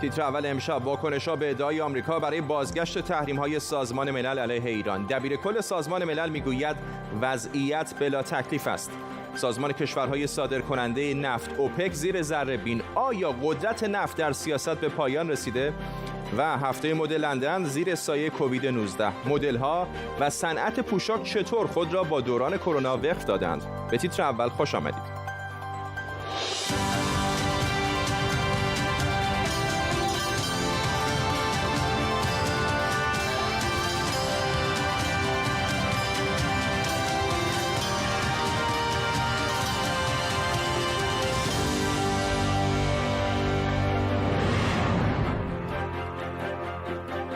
تیتر اول امشب: واکنش‌ها به ادعای آمریکا برای بازگشت تحریم‌های سازمان ملل علیه ایران. دبیرکل سازمان ملل میگوید وضعیت بلا تکلیف است. سازمان کشورهای صادرکننده نفت اوپک زیر ذره‌بین: آیا قدرت نفت در سیاست به پایان رسیده؟ و هفته مد لندن زیر سایه کووید 19: مدل‌ها و صنعت پوشاک چطور خود را با دوران کرونا وقف دادند؟ به تیتر اول خوش آمدید.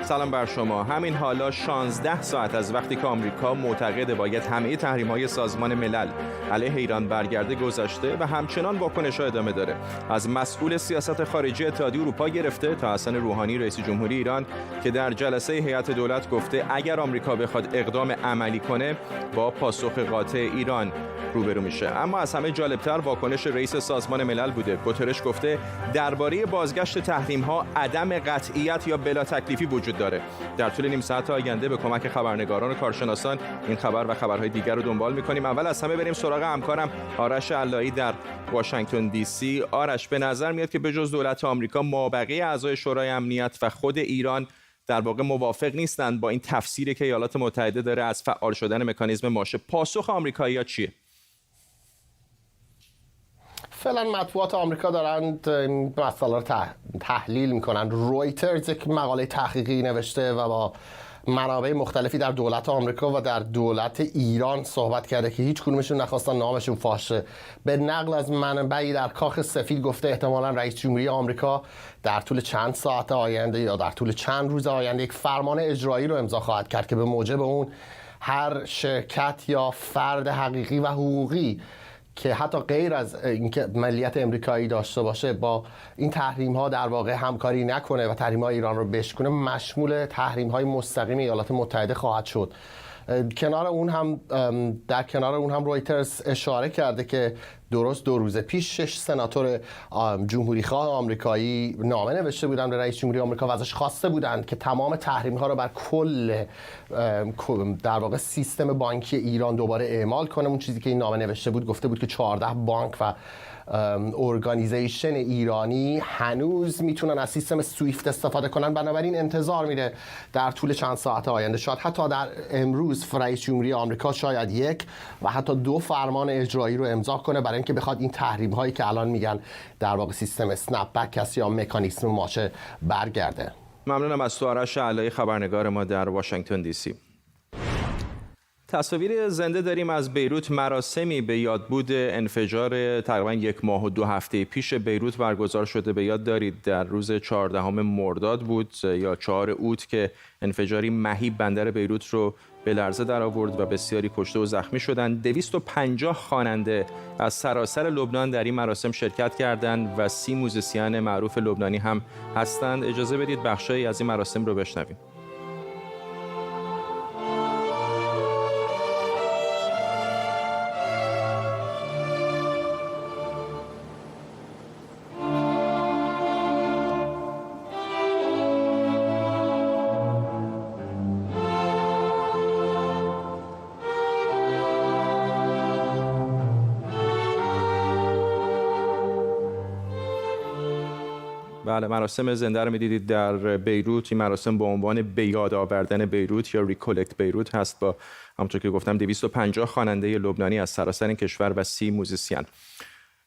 سلام بر شما. همین حالا 16 ساعت از وقتی که آمریکا معتقد باید همه تحریم‌های سازمان ملل علیه ایران برگرده گذشته و همچنان واکنش‌ها ادامه داره. از مسئول سیاست خارجی اتحادیه اروپا گرفته تا حسن روحانی رئیس جمهوری ایران که در جلسه هیئت دولت گفته اگر آمریکا بخواد اقدام عملی کنه با پاسخ قاطع ایران روبرو میشه. اما از همه جالبتر واکنش رئیس سازمان ملل بوده. گوترش گفته درباره بازگشت تحریم‌ها عدم قطعیت یا بلا تکلیفی وجود داره. در طول نیم ساعت آینده به کمک خبرنگاران و کارشناسان این خبر و خبرهای دیگر رو دنبال می‌کنیم. اول از همه بریم سراغ همکارم آرش علایی در واشنگتن دی سی. آرش، به نظر میاد که به جز دولت آمریکا مابقی اعضای شورای امنیت و خود ایران در واقع موافق نیستند با این تفسیری که ایالات متحده داره از فعال شدن مکانیزم ماشه. پاسخ آمریکایی‌ها چیه؟ فعلا مطبوعات آمریکا دارند این مسئله رو تحلیل میکنن. رویترز یک مقاله تحقیقی نوشته و با منابع مختلفی در دولت آمریکا و در دولت ایران صحبت کرده که هیچ کدومشون نخواستن نامشون فاش شه. به نقل از منبعی در کاخ سفید گفته احتمالاً رئیس جمهوری آمریکا در طول چند ساعت آینده یا در طول چند روز آینده یک فرمان اجرایی رو امضا خواهد کرد که به موجب اون هر شرکت یا فرد حقیقی و حقوقی که حتی غیر از اینکه ملیت امریکایی داشته باشه با این تحریم ها در واقع همکاری نکنه و تحریم های ایران رو بشکنه مشمول تحریم های مستقیم ایالات متحده خواهد شد. در کنار اون هم رویترز اشاره کرده که درست 2 روز پیش 6 سناتور جمهوری خواه آمریکایی نامه نوشته بودند به رئیس جمهوری آمریکا و ازش خواسته بودند که تمام تحریم ها رو بر کل در واقع سیستم بانکی ایران دوباره اعمال کنه. اون چیزی که این نامه نوشته بود گفته بود که 14 بانک و ارگانیزیشن ایرانی هنوز میتونن از سیستم سویفت استفاده کنن. بنابراین انتظار میره در طول چند ساعت آینده، شاید حتی در امروز، رئیس جمهوری آمریکا شاید 1 و حتی 2 فرمان اجرایی رو امضا کنه برای اینکه بخواد این تحریم هایی که الان میگن در واقع سیستم اسنپ بک یا مکانیزم ماشه برگرده. ممنونم از تو آرش علایی، خبرنگار ما در واشنگتن دی سی. تصاویر زنده داریم از بیروت. مراسمی به یادبود انفجار تقریبا 1 ماه و 2 هفته پیش بیروت برگزار شده. به یاد دارید در روز 14 مرداد بود یا 4 اوت که انفجاری مهیب بندر بیروت رو به لرزه در آورد و بسیاری کشته و زخمی شدند. 250 خواننده از سراسر لبنان در این مراسم شرکت کردند و 30 موزیسین معروف لبنانی هم هستند. اجازه بدید بخشی از این مراسم رو بشنویم. بله، مراسم زنده رو می‌دیدید در بیروت. این مراسم با عنوان به یاد آوردن بیروت یا ریکولکت بیروت هست با همونطور که گفتم 250 خواننده لبنانی از سراسر این کشور و 30 موزیسین.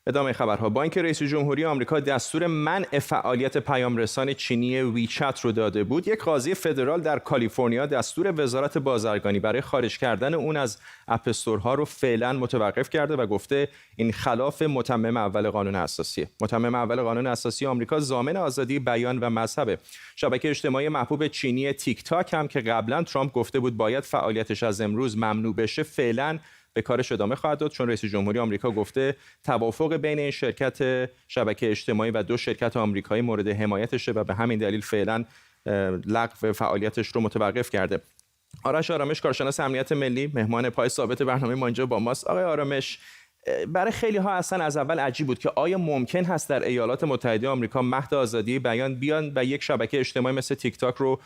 ادامه خبرها: با اینکه رئیس جمهوری آمریکا دستور منع فعالیت پیامرسان چینی ویچت رو داده بود، یک قاضی فدرال در کالیفرنیا دستور وزارت بازرگانی برای خارج کردن اون از اپ استورها رو فعلا متوقف کرده و گفته این خلاف متمم اول قانون اساسیه. متمم اول قانون اساسی آمریکا ضامن آزادی بیان و مذهب. شبکه اجتماعی محبوب چینی تیک تاک هم که قبلا ترامپ گفته بود باید فعالیتش از امروز ممنوع بشه، فعلا به کارش ادامه خواهد داد، چون رئیس جمهوری آمریکا گفته توافق بین این شرکت شبکه اجتماعی و 2 شرکت آمریکایی مورد حمایتشه و به همین دلیل فعلا لغو فعالیتش رو متوقف کرده. آرش آرامش، کارشناس امنیت ملی، مهمان پای ثابت برنامه ما اینجا با ماست. آقای آرامش، برای خیلی ها اصلا از اول عجیب بود که آیا ممکن هست در ایالات متحده آمریکا مهد آزادی بیان بیان و یک شبکه اجتماعی مثل تیک تاک رو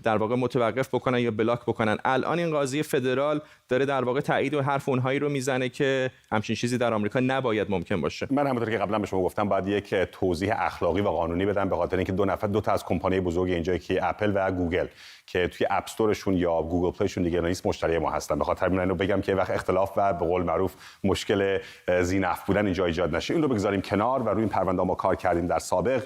در واقع متوقف بکنن یا بلاک بکنن. الان این قاضی فدرال داره در واقع تایید و حرف اونهایی رو میزنه که همچین چیزی در آمریکا نباید ممکن باشه. من همونطور که قبلا به شما گفتم باید یک توضیح اخلاقی و قانونی بدم، به خاطر اینکه دو تا از کمپانی بزرگ اینجا که اپل و گوگل که توی اپ استورشون یا گوگل پلیشون دیگه نیست مشتری ما هستن. به خاطر اینو بگم که وقت اختلاف و به قول معروف مشکل ذی‌نفع بودن اینجا ایجاد نشه. این رو بگذاریم کنار و روی این پرونده ما کار کردیم در سابق.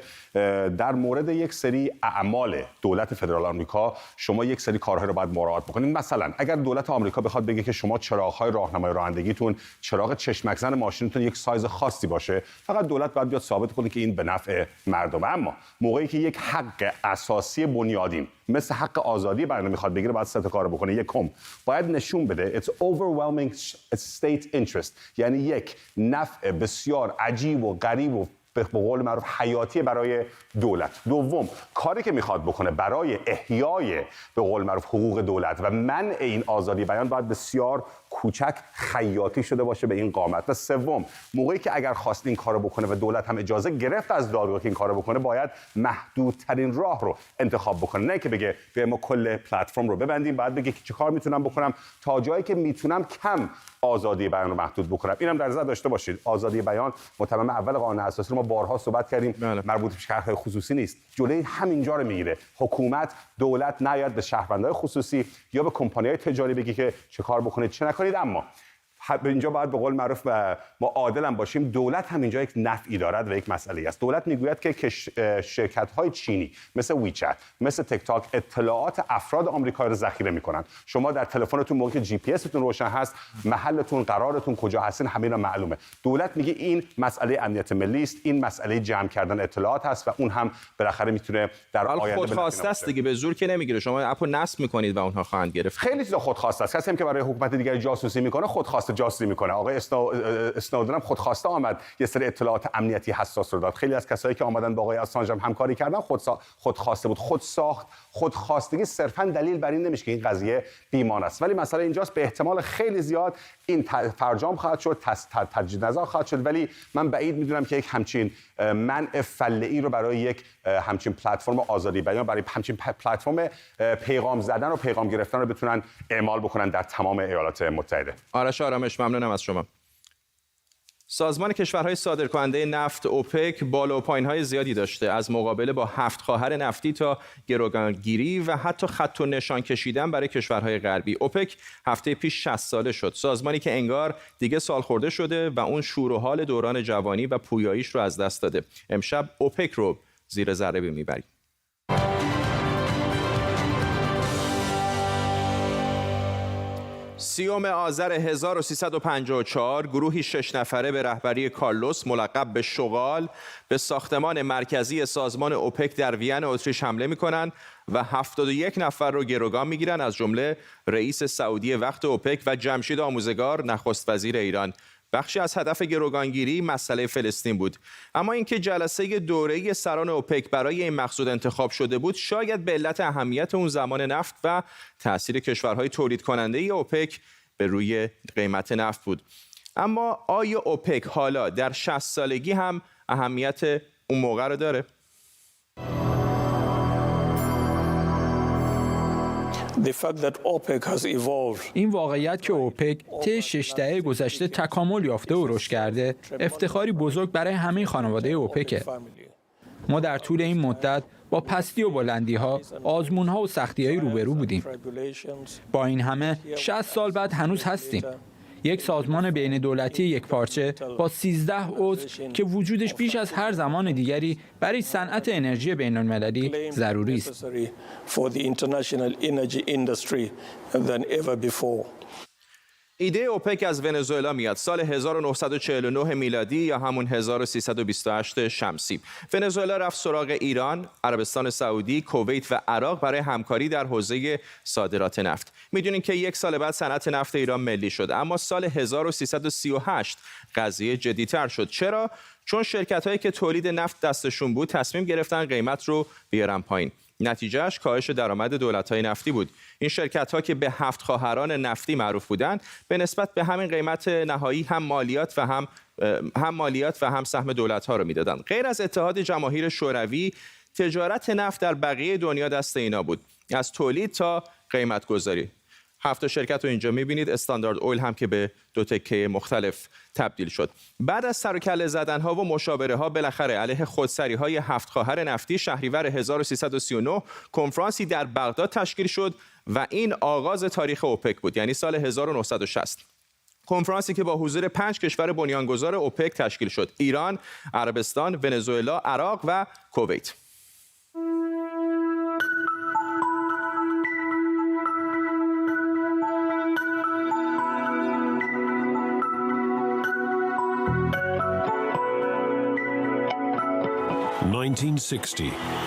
در مورد یک سری اعمال دولت فدرال آمریکا شما یک سری کارهای رو باید مراعات بکنید. مثلا اگر دولت آمریکا بخواد بگه که شما چراغ‌های راهنمای رانندگیتون چراغ چشمک زن ماشینتون یک سایز خاصی باشه، فقط دولت باید بیاد ثابت کنه که این به نفع مردمه. اما موقعی که یک حق اساسی بنیادین مثل حق آزادی بیان میخواد بگیره، باید سه تا کارو بکنه. یکم باید نشون بده it's overwhelming state interest، یعنی یک نفع بسیار عجیب و غریب و به قول معروف حیاتی برای دولت. دوم کاری که میخواد بکنه برای احیای به قول معروف حقوق دولت و منع این آزادی بیان باید بسیار کوچک خیاطی شده باشه به این قامت. و سوم موقعی که اگر خواست این کارو بکنه و دولت هم اجازه گرفت از دادگاه که این کارو بکنه، باید محدودترین راه رو انتخاب بکنه، نه که بگه بیایم ما کل پلتفرم رو ببندیم. باید بگه چه کار میتونم بکنم تا جایی که میتونم کم آزادی بیان رو محدود بکنم. اینم در نظر داشته باشید آزادی بیان متمم اول قانون اساسی رو ما بارها صحبت کردیم، مربوط به شهرهای خصوصی نیست، جلوی همینجا رو میگیره. حکومت دولت نیاد به شهروندای خصوصی یا به کمپانی‌های تجاری بگی که چه کار بکنید چه نکنید. اما اینجا باید به قول معروف ما عادل هم باشیم. دولت هم اینجا یک نفعی دارد و یک مسئله است. دولت میگوید که شرکت‌های چینی مثل ویچت، مثل تیک تاک اطلاعات افراد آمریکایی رو ذخیره میکنن. شما در تلفنتون موقعی که جی پی اس تون روشن هست، محلتون، قرارتون، کجا هستین، همه اینا معلومه. دولت میگه این مسئله امنیت ملی است، این مسئله جمع کردن اطلاعات هست و اون هم بالاخره میتونه در آینده خودخواسته است دیگه، به زور که نمیگیره. شما اپو نصب میکنید و اونها خواهند گرفت. خیلی چیزا خودخواسته است. کسی هم که برای حکومت دیگری جاسوسی میکنه خودخواسته جاسوسی میکنه. آقای اسنودن هم خودخواسته آمد یه سری اطلاعات امنیتی حساس رو داد. خیلی از کسایی که آمدن با آقای اسانژ هم همکاری کردن خودخواسته بود. خودخواستگی صرفا دلیل بر این نمیشه که این قضیه بی‌معنی است. ولی مسئله اینجاست به احتمال خیلی زیاد این فرجام خواهد شد، تجدید نظر خواهد شد، ولی من بعید میدونم که یک همچین منع فله‌ای رو برای یک همچین پلتفرم آزادی بیان، برای همچین پلتفرم پیغام زدن و پیغام گرفتن رو بتونن اعمال بکنن در تمام ایالات متحده. آرش آرامش، ممنونم از شما. سازمان کشورهای صادرکننده نفت اوپک بالا و پایین‌های زیادی داشته، از مقابله با 7 خواهر نفتی تا گروگانگیری و حتی خط و نشان کشیدن برای کشورهای غربی. اوپک هفته پیش 60 ساله شد، سازمانی که انگار دیگه سال خورده شده و اون شور و حال دوران جوانی و پویاییش رو از دست داده. امشب اوپک رو زیر ذره می‌بریم. 30 آذر 1354 گروهی 6 نفره به رهبری کارلوس ملقب به شغال به ساختمان مرکزی سازمان اوپک در وین اتریش حمله می‌کنند و 71 نفر رو گروگان می‌گیرند، از جمله رئیس سعودی وقت اوپک و جمشید آموزگار نخست وزیر ایران. بخشی از هدف گروگانگیری مسئله فلسطین بود، اما اینکه جلسه دوره‌ای سران اوپک برای این مقصود انتخاب شده بود شاید به علت اهمیت اون زمان نفت و تأثیر کشورهای تولید کننده اوپک به روی قیمت نفت بود. اما آیا اوپک حالا در 60 سالگی هم اهمیت اون موقع رو داره؟ این واقعیت که اوپک طی 6 دهه گذشته تکامل یافته و رشد کرده، افتخاری بزرگ برای همه خانواده اوپکه. ما در طول این مدت با پستی و بلندی‌ها، آزمون‌ها و سختی‌های روبرو بودیم. با این همه 60 سال بعد هنوز هستیم. یک سازمان بین دولتی یکپارچه با 13 عضو که وجودش بیش از هر زمان دیگری برای صنعت انرژی بین‌المللی ضروری است. ایده اوپک از ونزوئلا میاد. سال 1949 میلادی یا همون 1328 شمسی. ونزوئلا رفت سراغ ایران، عربستان سعودی، کویت و عراق برای همکاری در حوزه صادرات نفت. میدونین که یک سال بعد صنعت نفت ایران ملی شد، اما سال 1338 قضیه جدی‌تر شد. چرا؟ چون شرکت‌هایی که تولید نفت دستشون بود تصمیم گرفتن قیمت رو بیارن پایین. نتیجهش کاهش درآمد دولت‌های نفتی بود. این شرکت‌ها که به 7 خواهران نفتی معروف بودند، به نسبت به همین قیمت نهایی هم مالیات و هم سهم دولت‌ها رو میدادند. غیر از اتحاد جماهیر شوروی، تجارت نفت در بقیه دنیا دست اینا بود، از تولید تا قیمت گذاری. 7 شرکت رو اینجا می‌بینید. استاندارد اویل هم که به 2 تکه مختلف تبدیل شد. بعد از سر و کله زدن‌ها و مشاوره‌ها بالاخره علیه خودسری‌های 7 خواهر نفتی، شهریور 1339 کنفرانسی در بغداد تشکیل شد و این آغاز تاریخ اوپک بود، یعنی سال 1960. کنفرانسی که با حضور 5 کشور بنیانگذار اوپک تشکیل شد: ایران، عربستان، ونزوئلا، عراق و کویت.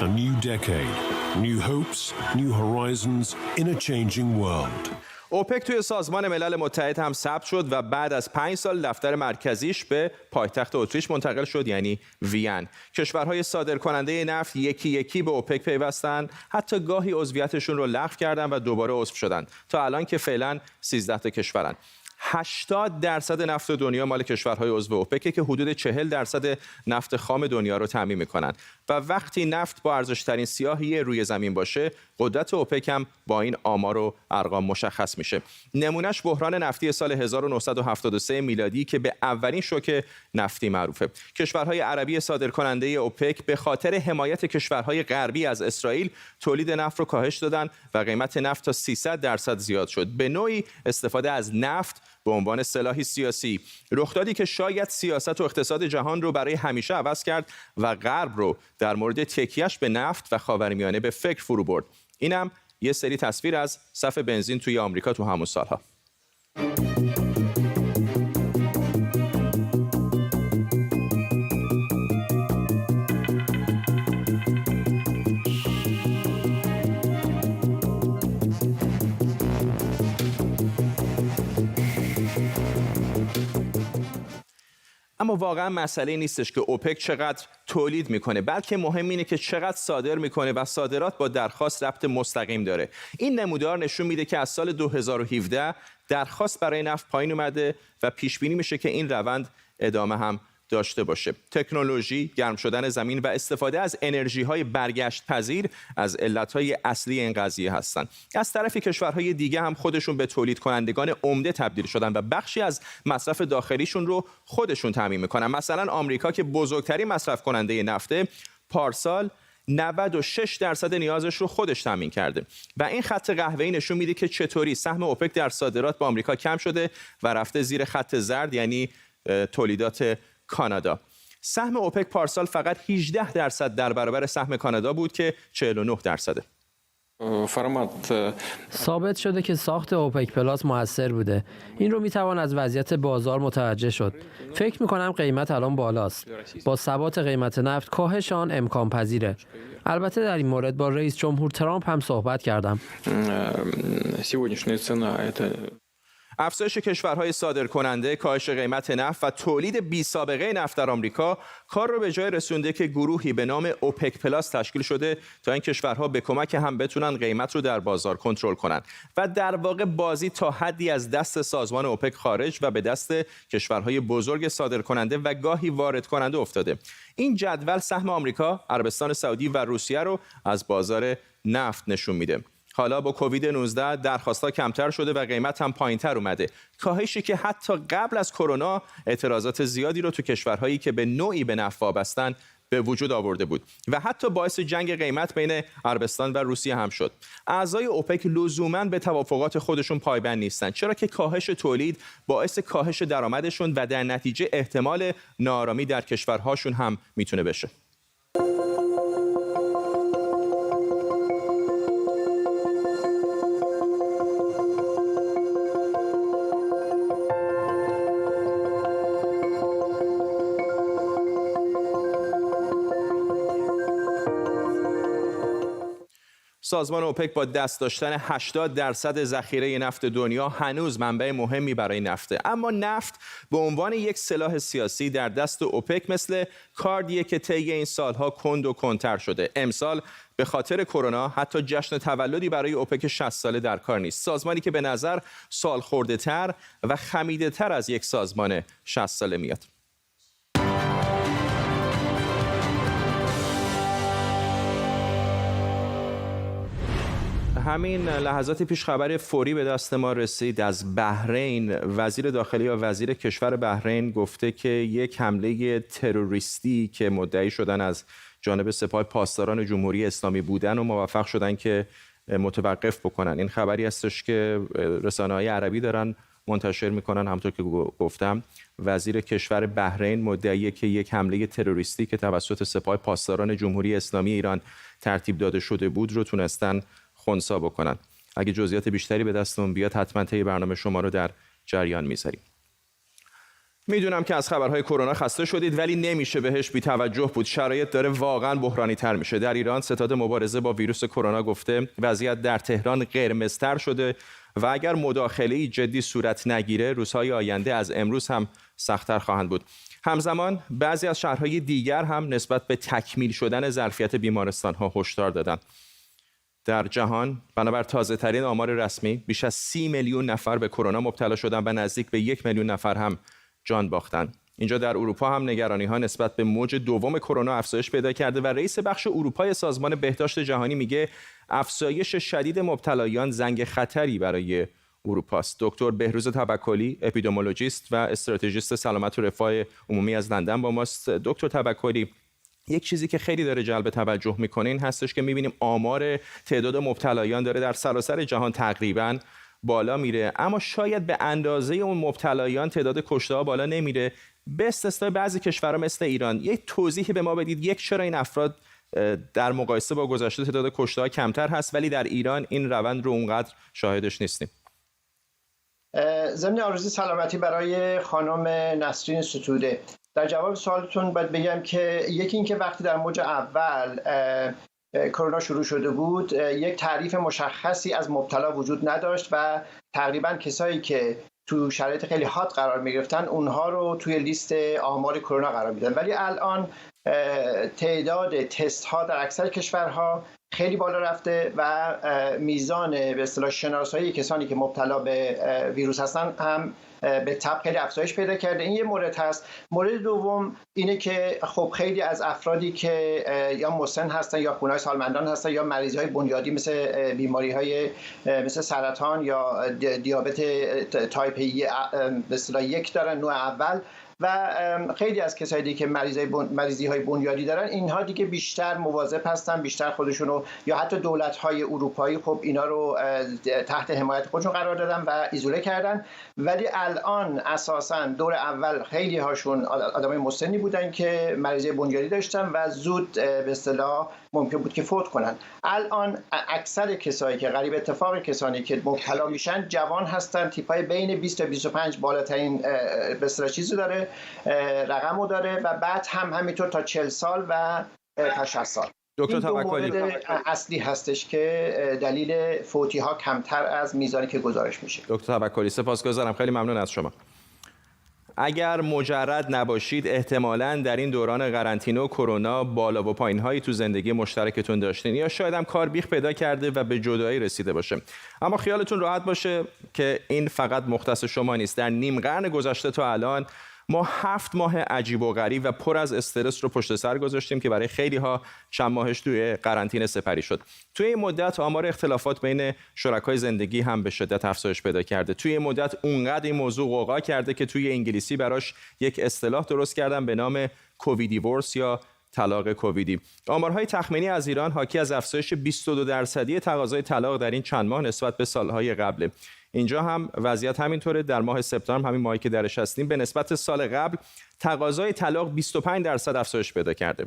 A new decade, new hopes, new horizons in a changing world. اوپک توی سازمان ملل متحد هم ثبت شد و بعد از 5 سال دفتر مرکزیش به پایتخت اتریش منتقل شد، یعنی وین. کشورهای صادرکننده نفت یکی یکی به اوپک پیوستن، حتی گاهی عضویتشون رو لغو کردن و دوباره عضو شدن، تا الان که فعلا 13 تا کشورن. 80% نفت دنیا مال کشورهای عضو اوپک که حدود 40% نفت خام دنیا رو تامین میکنن و وقتی نفت با ارزش‌ترین سیاحی روی زمین باشه، قدرت اوپک هم با این آمار و ارقام مشخص میشه. نمونهش بحران نفتی سال 1973 میلادی که به اولین شوک نفتی معروفه. کشورهای عربی صادرکننده اوپک به خاطر حمایت کشورهای غربی از اسرائیل تولید نفت رو کاهش دادن و قیمت نفت تا 300% زیاد شد. به نوعی استفاده از نفت به عنوان سلاحی سیاسی، رخدادی که شاید سیاست و اقتصاد جهان رو برای همیشه عوض کرد و غرب رو در مورد تکیه‌اش به نفت و خاورمیانه به فکر فرو برد. اینم یه سری تصویر از صف بنزین توی آمریکا تو همون سالها. اما واقعا مسئله نیستش که اوپک چقدر تولید میکنه، بلکه مهم اینه که چقدر صادر میکنه و صادرات با درخواست ربط مستقیم داره. این نمودار نشون میده که از سال 2017 درخواست برای نفت پایین اومده و پیش بینی میشه که این روند ادامه هم داشته باشه. تکنولوژی، گرم شدن زمین و استفاده از انرژی‌های برگشت پذیر از علت‌های اصلی این قضیه هستند. از طرفی کشورهای دیگه هم خودشون به تولید کنندگان عمده تبدیل شدن و بخشی از مصرف داخلیشون رو خودشون تامین میکنن. مثلا آمریکا که بزرگترین مصرف کننده نفته، پارسال 96% نیازش رو خودش تامین کرده و این خط قهوه‌ای نشون میده که چطوری سهم اوپک در صادرات با آمریکا کم شده و رفته زیر خط زرد، یعنی تولیدات کانادا. سهم اوپک پارسال فقط 18% در برابر سهم کانادا بود که 49%. ثابت شده که ساخت اوپک پلاس موثر بوده. این رو میتوان از وضعیت بازار متوجه شد. فکر میکنم قیمت الان بالاست. با ثبات قیمت نفت کاهش آن امکان پذیره. البته در این مورد با رئیس جمهور ترامپ هم صحبت کردم. افزایش کشورهای صادرکننده، کاهش قیمت نفت و تولید بی سابقه نفت در آمریکا کار رو به جای رسونده که گروهی به نام اوپک پلاس تشکیل شده تا این کشورها به کمک هم بتونن قیمت رو در بازار کنترل کنن و در واقع بازی تا حدی از دست سازمان اوپک خارج و به دست کشورهای بزرگ صادرکننده و گاهی وارد کننده افتاده. این جدول سهم آمریکا، عربستان سعودی و روسیه رو از بازار نفت نشون میده. حالا با کووید 19 درخواست‌ها کمتر شده و قیمت هم پایین‌تر اومده. کاهشی که حتی قبل از کرونا اعتراضات زیادی رو تو کشورهایی که به نوعی به نفت وابستن به وجود آورده بود و حتی باعث جنگ قیمت بین عربستان و روسیه هم شد. اعضای اوپک لزوماً به توافقات خودشون پایبند نیستن، چرا که کاهش تولید باعث کاهش درآمدشون و در نتیجه احتمال ناآرامی در کشورهاشون هم میتونه بشه. سازمان اوپک با دست داشتن 80% ذخیره نفت دنیا هنوز منبع مهمی برای نفته، اما نفت به عنوان یک سلاح سیاسی در دست اوپک مثل کاردیه که طی این سالها کند و کندتر شده. امسال به خاطر کرونا حتی جشن تولدی برای اوپک 60 ساله در کار نیست. سازمانی که به نظر سالخورده‌تر و خمیده‌تر از یک سازمان 60 ساله میاد. همین لحظات پیش خبر فوری به دست ما رسید از بحرین. وزیر داخلی یا وزیر کشور بحرین گفته که یک حمله تروریستی که مدعی شدن از جانب سپاه پاسداران جمهوری اسلامی بودن و موفق شدن که متوقف بکنن. این خبری هستش که رسانه‌های عربی دارن منتشر میکنن. همونطور که گفتم وزیر کشور بحرین مدعیه که یک حمله تروریستی که توسط سپاه پاسداران جمهوری اسلامی ایران ترتیب داده شده بود رو تونستن خنثی بکنن. اگه جزئیات بیشتری به دستمون بیاد حتما طی برنامه شما رو در جریان میذاریم. میدونم که از خبرهای کرونا خسته شدید ولی نمیشه بهش بی توجه بود. شرایط داره واقعا بحرانی تر میشه. در ایران ستاد مبارزه با ویروس کرونا گفته وضعیت در تهران قرمزتر شده و اگر مداخله‌ای جدی صورت نگیره روزهای آینده از امروز هم سخت‌تر خواهند بود. همزمان بعضی از شهرهای دیگر هم نسبت به تکمیل شدن ظرفیت بیمارستان‌ها هشدار دادن. در جهان بنابر تازه‌ترین آمار رسمی بیش از 30 میلیون نفر به کرونا مبتلا شدن و نزدیک به 1 میلیون نفر هم جان باختن. اینجا در اروپا هم نگرانی‌ها نسبت به موج دوم کرونا افزایش پیدا کرده و رئیس بخش اروپای سازمان بهداشت جهانی میگه افزایش شدید مبتلایان زنگ خطری برای اروپاست. دکتر بهروز توکلی اپیدمیولوژیست و استراتژیست سلامت و رفاه عمومی از لندن با ماست. دکتر توکلی، یک چیزی که خیلی داره جلب توجه میکنه این هستش که میبینیم آمار تعداد مبتلایان داره در سراسر جهان تقریباً بالا میره، اما شاید به اندازه اون مبتلایان تعداد کشته‌ها بالا نمیره به استثنای بعضی کشورها مثل ایران. یک توضیحی به ما بدید، یک چرا این افراد در مقایسه با گذشته تعداد کشته‌ها کمتر هست ولی در ایران این روند رو اونقدر شاهدش نیستیم؟ ضمن آرزوی سلامتی برای خانم نسرین ستوده. در جواب سوالتون باید بگم که یکی این که وقتی در موج اول کرونا شروع شده بود یک تعریف مشخصی از مبتلا وجود نداشت و تقریبا کسایی که تو شرایط خیلی حاد قرار می‌گرفتن اونها رو توی لیست آمار کرونا قرار میدن، ولی الان تعداد تست ها در اکثر کشورها خیلی بالا رفته و میزان به اصطلاح شناسایی کسانی که مبتلا به ویروس هستن هم به تبع خیلی افزایش پیدا کرده. این یه مورد هست. مورد دوم اینه که خب خیلی از افرادی که یا مسن هستن یا خونه‌های سالمندان هستن یا مریضی‌های بنیادی مثل بیماری‌های مثل سرطان یا دیابت تایپ به اصطلاح 1 دارن نوع اول و خیلی از کسایی دیگه که مریضی‌های بنیادی دارن اینها دیگه بیشتر مواظب هستن، بیشتر خودشونو یا حتی دولت‌های اروپایی خب اینا رو تحت حمایت خودشون قرار دادن و ایزوله کردن. ولی الان اساساً دور اول خیلی هاشون آدمای مسنی بودن که مریضی بنیادی داشتن و زود به اصطلاح ممکن بود که فوت کنن. الان اکثر کسایی که غریب اتفاق کسانی که مبتلا میشن جوان هستن، تیپای بین 20 تا 25 بالاترین به اصطلاح چیزی داره، رقمو داره و بعد هم همینطور تا 40 سال و تا 60 سال. دکتر توکلی اصلی هستش که دلیل فوتی ها کمتر از میزانی که گزارش میشه. دکتر توکلی سپاسگزارم، خیلی ممنون از شما. اگر مجرد نباشید احتمالاً در این دوران قرنطینه و کرونا بالا و پایین‌هایی تو زندگی مشترکتون داشتین یا شاید هم کار بیخ پیدا کرده و به جدایی رسیده باشه. اما خیالتون راحت باشه که این فقط مختص شما نیست. در نیم قرن گذشته تا الان ما 7 ماه عجیب و غریب و پر از استرس رو پشت سر گذاشتیم که برای خیلی ها چند ماهش توی قرنطینه سپری شد. توی این مدت آمار اختلافات بین شرکای زندگی هم به شدت افزایش پیدا کرده. توی این مدت اونقدر این موضوع غوغا کرده که توی انگلیسی براش یک اصطلاح درست کردن به نام کووید دیورس یا طلاق کوویدی. آمارهای تخمینی از ایران حاکی از افزایش 22% تقاضای طلاق در این چند ماه نسبت به سالهای قبل. اینجا هم وضعیت همینطوره. در ماه سپتامبر، همین ماهی که درش هستیم، به نسبت سال قبل تقاضای طلاق 25% افزایش پیدا کرده.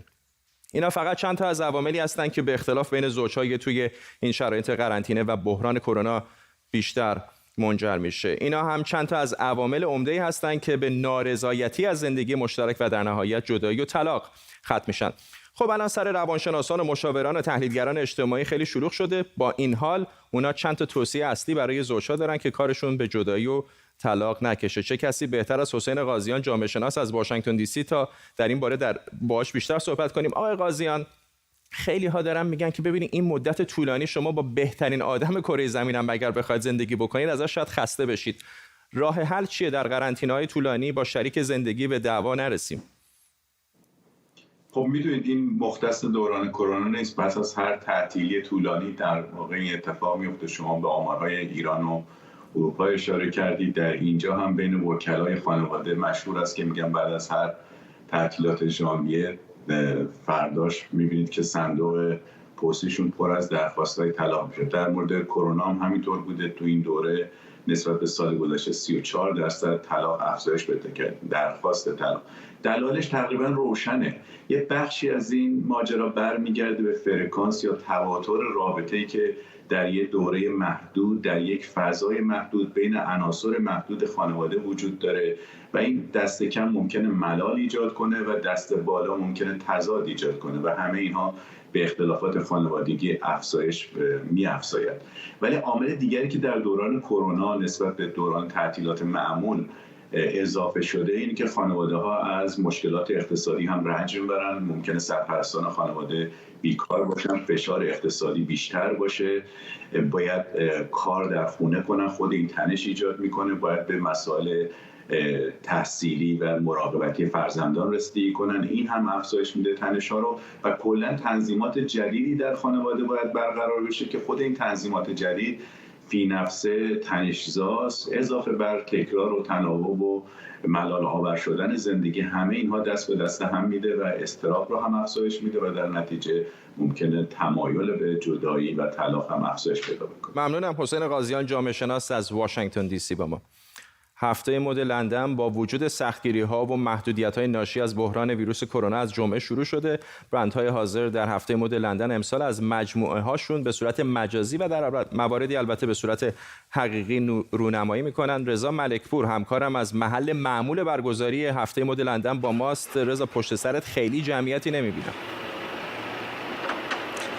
اینا فقط چند تا از عواملی هستن که به اختلاف بین زوج‌ها توی این شرایط قرنطینه و بحران کرونا بیشتر منجر میشه. اینا هم چند تا از عوامل عمده‌ای هستن که به نارضایتی از زندگی مشترک و در نهایت جدایی و طلاق ختم میشن. خب الان سر روانشناسان و مشاوران و تحلیلگران اجتماعی خیلی شلوغ شده. با این حال اونا چند تا توصیه اصلی برای زوجها دارن که کارشون به جدایی و طلاق نکشه. چه کسی بهتر از حسین قاضیان جامعه شناس از واشنگتن دی سی تا در این باره باهاش بیشتر صحبت کنیم. آقای قاضیان، خیلی ها دارن میگن که ببینید این مدت طولانی شما با بهترین آدم کره زمین هم اگر بخواید زندگی بکنید ازش شاید خسته بشید. راه حل چیه در قرنطینه‌های طولانی با شریک زندگی به دعوا نرسیم؟ خب میدونید این مختص دوران کرونا نیست. پس از هر تعطیلی طولانی در واقع این اتفاق میفته. شما به آمارهای ایران و اروپا اشاره کردید. در اینجا هم بین وکلای خانواده مشهور است که میگن بعد از هر تعطیلات ژانویه فرداش میبینید که صندوق پستیشون پر از درخواست‌های طلاق میشه. در مورد کرونا هم همینطور بوده. تو این دوره نسبت به سال گذشته 34% طلاق افزایش پیدا کرد، درخواست طلاق. دلایلش تقریبا روشنه. یه بخشی از این ماجرا برمیگرده به فرکانس یا تواتر رابطه‌ای که در یک دوره محدود، در یک فضای محدود بین عناصر محدود خانواده وجود داره و این دست کم ممکنه ملال ایجاد کنه و دست بالا ممکنه تضاد ایجاد کنه و همه اینها به اختلافات خانوادگی افزایش می‌افزاید. ولی عامل دیگری که در دوران کرونا نسبت به دوران تعطیلات معمول اضافه شده اینه که خانواده‌ها از مشکلات اقتصادی هم رنج می‌برن. ممکنه سرپرستان خانواده بیکار باشن، فشار اقتصادی بیشتر باشه، باید کار در خونه کنن، خود این تنش ایجاد میکنه، باید به مسائل تحصیلی و مراقبتی فرزندان رسیدگی کنن. این هم افزایش میده تنش‌ها رو و کلا تنظیمات جدیدی در خانواده باید برقرار بشه که خود این تنظیمات جدید فی نفسه تنش‌زاست، اضافه بر تکرار و تناوب و ملال آور شدن زندگی. همه اینها دست به دست هم میده و اضطراب رو هم افزایش میده و در نتیجه ممکنه تمایل به جدایی و طلاق هم افزایش پیدا بکنه. ممنونم. حسین قاضیان جامعه شناس از واشنگتن دی سی با ما. هفته مد لندن با وجود سختگیری‌ها و محدودیت‌های ناشی از بحران ویروس کرونا از جمعه شروع شده. برندهای حاضر در هفته مد لندن امسال از مجموعه‌هاشون به صورت مجازی و در مواردی البته به صورت حقیقی رونمایی می‌کنند. رضا ملکپور همکارم از محل معمول برگزاری هفته مد لندن با ماست. رضا، پشت سرت خیلی جمعیتی نمی‌بینم.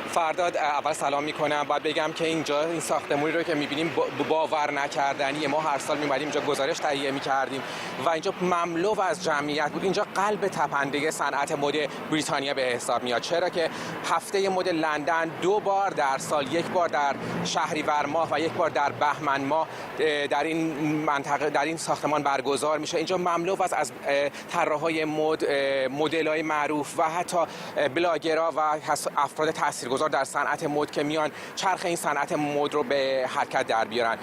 فرداد، اول سلام میکنم. باید بگم که اینجا این ساختمانی رو که میبینیم باور نکردنیه. ما هر سال میمدیم اینجا گزارش تهیه میکردیم و اینجا مملو از جمعیت بود. اینجا قلب تپنده صنعت مد بریتانیا به حساب میاد، چرا که هفته مد لندن 2 بار در سال، 1 بار در شهریور ماه و 1 بار در بهمن ماه در این منطقه، در این ساختمان برگزار میشه. اینجا مملو از طراحای مد، مدل‌های معروف و حتی بلاگرها و افراد تاثیرگذار در صنعت مد که میان چرخ این صنعت مد رو به حرکت در بیارن.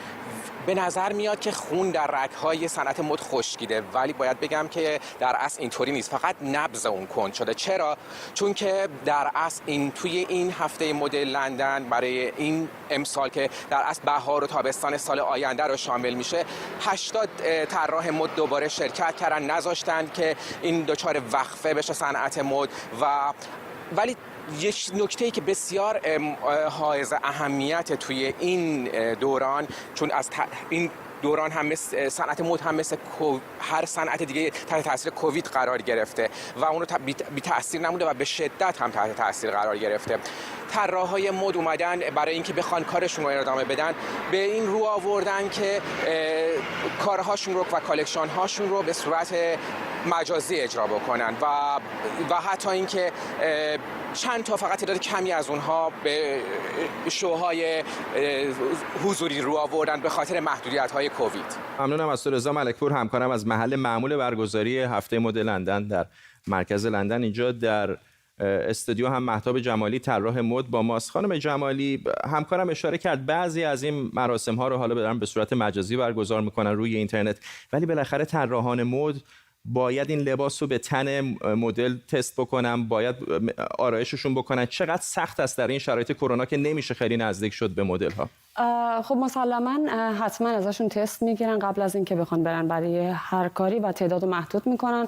به نظر میاد که خون در رگ‌های صنعت مد خشکیده، ولی باید بگم که در اصل اینطوری نیست، فقط نبض اون کند شده. چرا؟ چون که در اصل توی این هفته مد لندن برای این امسال که در اصل بهار و تابستان سال آینده رو شامل میشه، 80 طراح مد دوباره شرکت کردن، نذاشتن که این دچار وقفه بشه صنعت مد. ولی یک نکته‌ای که بسیار حائز اهمیت توی این دوران، چون از این دوران هم مثل صنعت مد هم مثل هر صنعت دیگه تحت تاثیر کووید قرار گرفته و اون رو بی تاثیر نمونده و به شدت هم تحت تاثیر قرار گرفته. طراحای مد اومدن برای اینکه بخوان کارشون رو ادامه بدن، به این رو آوردن که کارهاشون رو و کالکشن هاشون رو به صورت مجازی اجرا بکنن و حتی اینکه چند تا فقط تعداد کمی از اونها به شوهای حضوری رو آوردن به خاطر محدودیت‌های کووید. ممنونم از رضا ملکپور همکارم از محل معمول برگزاری هفته مد لندن در مرکز لندن. اینجا در استودیو هم مهتاب جمالی طراح مد با ماست. خانم جمالی، همکارم اشاره کرد بعضی از این مراسم ها رو حالا دارن به صورت مجازی برگزار میکنن روی اینترنت، ولی بالاخره طراحان مد باید این لباس رو به تن مدل تست بکنن، باید آرایششون بکنن. چقدر سخت است در این شرایط کرونا که نمیشه خیلی نزدیک شد به مدل ها؟ خب مسلما حتما ازشون تست میگیرن قبل از اینکه بخوان برن برای هر کاری و تعداد محدود میکنن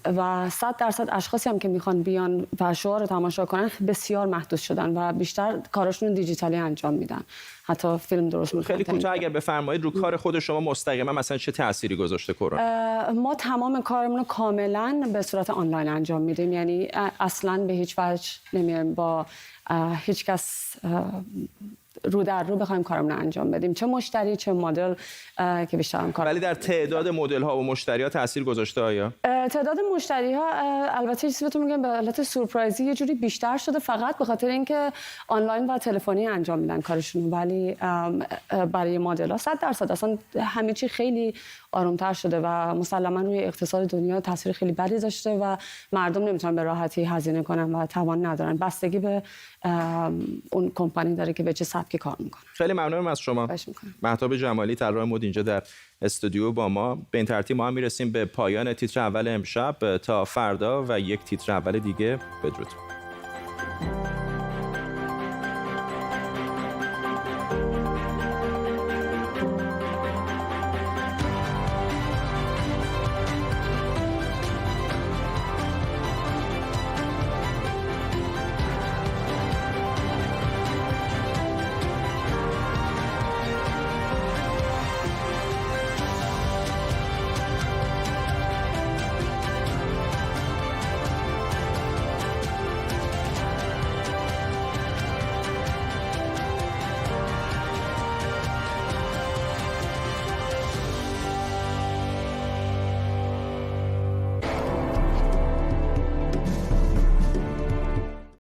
و 100% اشخاصی هم که میخوان بیان و شو رو تماشا کنن بسیار محدود شدن و بیشتر کارشون رو دیجیتالی انجام میدن، حتی فیلم درست میکنن. خیلی کوتاه اگر بفرمایید رو کار خود شما مستقیما مثلا چه تأثیری گذاشته کرونا؟ ما تمام کارمون رو کاملا به صورت آنلاین انجام میدیم، یعنی اصلا به هیچ وجه نمیایم با هیچ کس رو در رو بخوایم کارمون رو انجام بدیم، چه مشتری چه مدل که بیشتر هم کار. ولی در تعداد مدل ها و مشتری ها تاثیر گذاشته آیا؟ تعداد مشتری ها البته چیزی بهتون میگم به حالت سورپرایزی یه جوری بیشتر شده، فقط به خاطر اینکه آنلاین و تلفنی انجام میدن کارشون، ولی برای مدل ها 100% اصلا همه چی خیلی آرومتر شده و مسلما روی اقتصاد دنیا تاثیر خیلی بدی داشته و مردم نمیتونن به راحتی هزینه کنن و توان ندارن. بستگی به اون کمپانی داره که به چه سبکی کار میکنه. خیلی ممنونم از شما. مهتاب جمالی طراح مد اینجا در استودیو با ما. به این ترتیب ما هم میرسیم به پایان تیتر اول امشب. تا فردا و یک تیتر اول دیگه، بدرود.